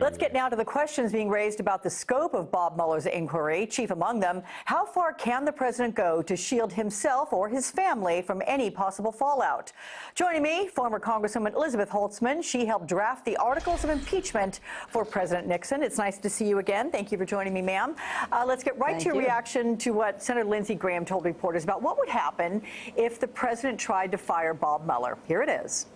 Let's get now to the questions being raised about the scope of Bob Mueller's inquiry. Chief among them, how far can the president go to shield himself or his family from any possible fallout? Joining me, former Congresswoman Elizabeth Holtzman. She helped draft the articles of impeachment for President Nixon. It's nice to see you again. Thank you for joining me, ma'am. Let's get right to your reaction to what Senator Lindsey Graham told reporters about what would happen if the president tried to fire Bob Mueller. Here it is.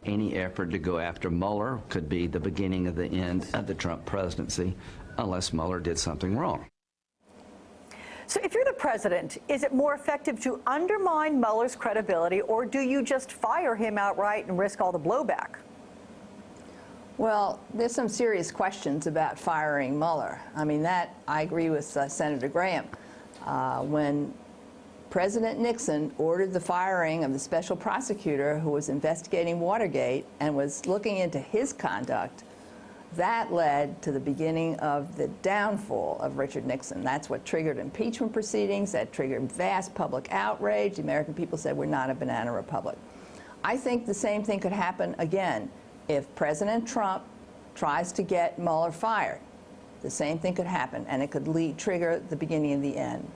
Any effort to go after Mueller could be the beginning of the end of the Trump presidency, unless Mueller did something wrong. So if you're the president, is it more effective to undermine Mueller's credibility, or do you just fire him outright and risk all the blowback? Well, there's some serious questions about firing Mueller. I mean, that I agree with Senator Graham. When President Nixon ordered the firing of the special prosecutor who was investigating Watergate and was looking into his conduct, that led to the beginning of the downfall of Richard Nixon. That's what triggered impeachment proceedings, that triggered vast public outrage. The American people said, we're not a banana republic. I think the same thing could happen again if President Trump tries to get Mueller fired. The same thing could happen, and it could trigger the beginning of the end.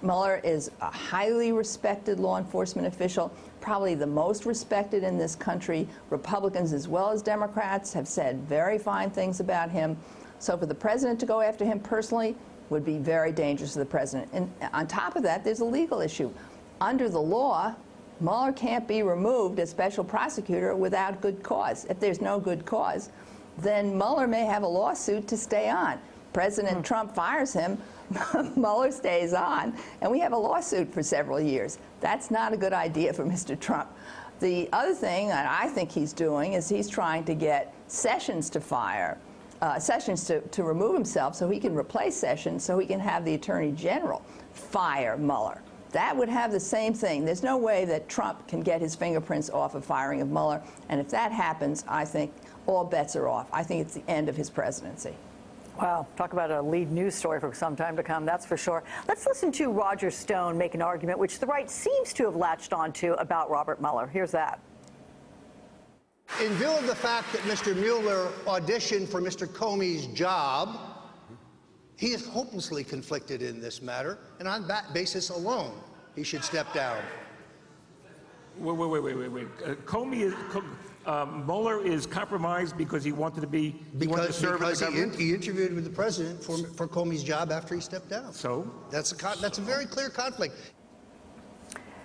Mueller is a highly respected law enforcement official, probably the most respected in this country. Republicans as well as Democrats have said very fine things about him. So for the president to go after him personally would be very dangerous to the president. And on top of that, there's a legal issue. Under the law, Mueller can't be removed as special prosecutor without good cause. If there's no good cause, then Mueller may have a lawsuit to stay on. President Trump fires him, Mueller stays on, and we have a lawsuit for several years. That's not a good idea for Mr. Trump. The other thing that I think he's doing is he's trying to get Sessions to fire, Sessions to remove himself so he can replace Sessions, so he can have the Attorney General fire Mueller. That would have the same thing. There's no way that Trump can get his fingerprints off of firing of Mueller, and if that happens, I think all bets are off. I think it's the end of his presidency. Wow, talk about a lead news story for some time to come, that's for sure. Let's listen to Roger Stone make an argument which the right seems to have latched onto about Robert Mueller. Here's that. In view of the fact that Mr. Mueller auditioned for Mr. Comey's job, he is hopelessly conflicted in this matter, and on that basis alone, he should step down. Wait. Comey is... Mueller is compromised because he wanted to be because he interviewed with the president for Comey's job after he stepped down. So that's a very clear conflict.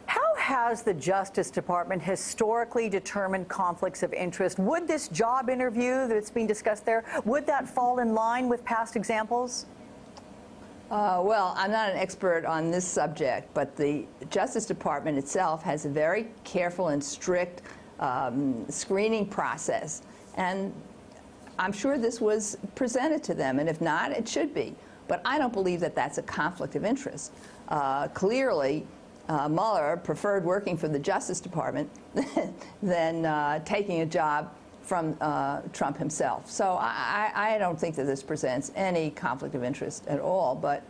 How has the Justice Department historically determined conflicts of interest? Would this job interview that's being discussed there, would that fall in line with past examples? Well, I'm not an expert on this subject, but the Justice Department itself has a very careful and strict screening process, and I'm sure this was presented to them, and if not, it should be. But I don't believe that that's a conflict of interest. Clearly, Mueller preferred working for the Justice Department than taking a job from Trump himself. So I don't think that this presents any conflict of interest at all, but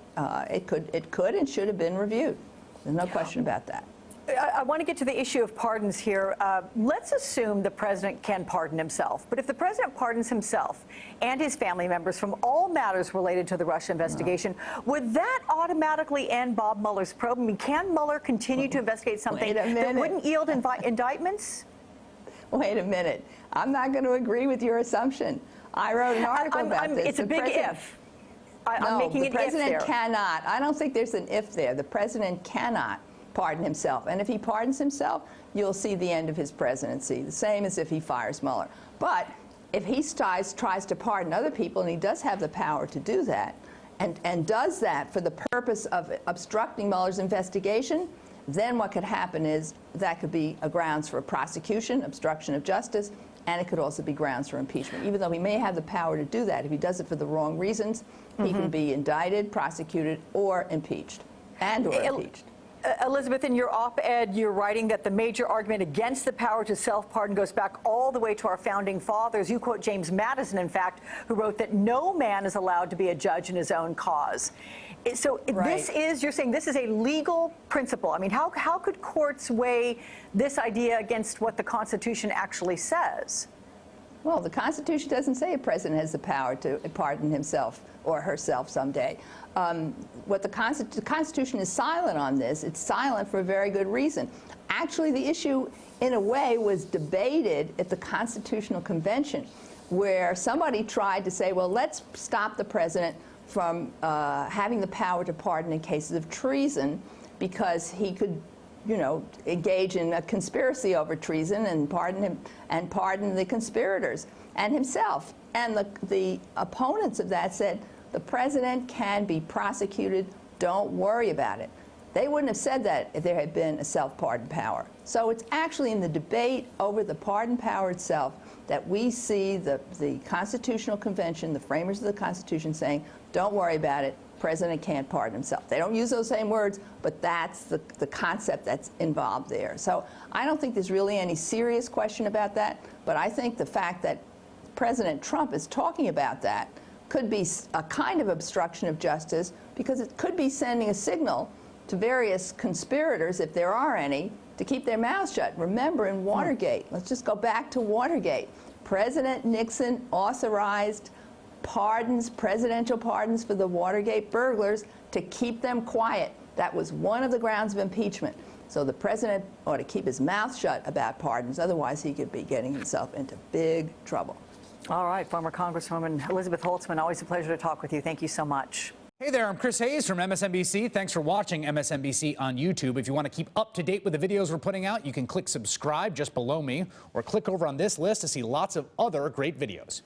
it could and should have been reviewed. There's no question about that. I want to get to the issue of pardons here. Let's assume the president can pardon himself. But if the president pardons himself and his family members from all matters related to the Russia investigation, would that automatically end Bob Mueller's probe? I mean, can Mueller continue to investigate something that wouldn't yield indictments? Wait a minute. I'm not going to agree with your assumption. I wrote an article about this. It's a big if. I'm making an if there. The president cannot. I don't think there's an if there. The president cannot pardon himself. And if he pardons himself, you'll see the end of his presidency, the same as if he fires Mueller. But if he tries to pardon other people, and he does have the power to do that, and does that for the purpose of obstructing Mueller's investigation, then what could happen is that could be a grounds for a prosecution, obstruction of justice, and it could also be grounds for impeachment. Even though he may have the power to do that, if he does it for the wrong reasons, he can be indicted, prosecuted, or impeached, or impeached. Elizabeth, in your op-ed, you're writing that the major argument against the power to self-pardon goes back all the way to our founding fathers. You quote James Madison, in fact, who wrote that no man is allowed to be a judge in his own cause. So this is, you're saying this is a legal principle. I mean, how could courts weigh this idea against what the Constitution actually says? Well, the Constitution doesn't say a president has the power to pardon himself or herself someday. What the Constitution is silent on this. It's silent for a very good reason. Actually, the issue, in a way, was debated at the Constitutional Convention, where somebody tried to say, well, let's stop the president from having the power to pardon in cases of treason, because he could, you know, engage in a conspiracy over treason and pardon the conspirators and himself. And the opponents of that said, the president can be prosecuted, don't worry about it. They wouldn't have said that if there had been a self-pardon power. So it's actually in the debate over the pardon power itself that we see the Constitutional Convention, the framers of the Constitution, saying, don't worry about it, president can't pardon himself. They don't use those same words, but that's the concept that's involved there. So I don't think there's really any serious question about that, but I think the fact that President Trump is talking about that could be a kind of obstruction of justice, because it could be sending a signal to various conspirators, if there are any, to keep their mouths shut. Remember, in Watergate, let's just go back to Watergate, President Nixon authorized pardons, presidential pardons for the Watergate burglars to keep them quiet. That was one of the grounds of impeachment. So the president ought to keep his mouth shut about pardons, otherwise he could be getting himself into big trouble. All right, former Congresswoman Elizabeth Holtzman, always a pleasure to talk with you. Thank you so much. Hey there, I'm Chris Hayes from MSNBC. Thanks for watching MSNBC on YouTube. If you want to keep up to date with the videos we're putting out, you can click subscribe just below me, or click over on this list to see lots of other great videos.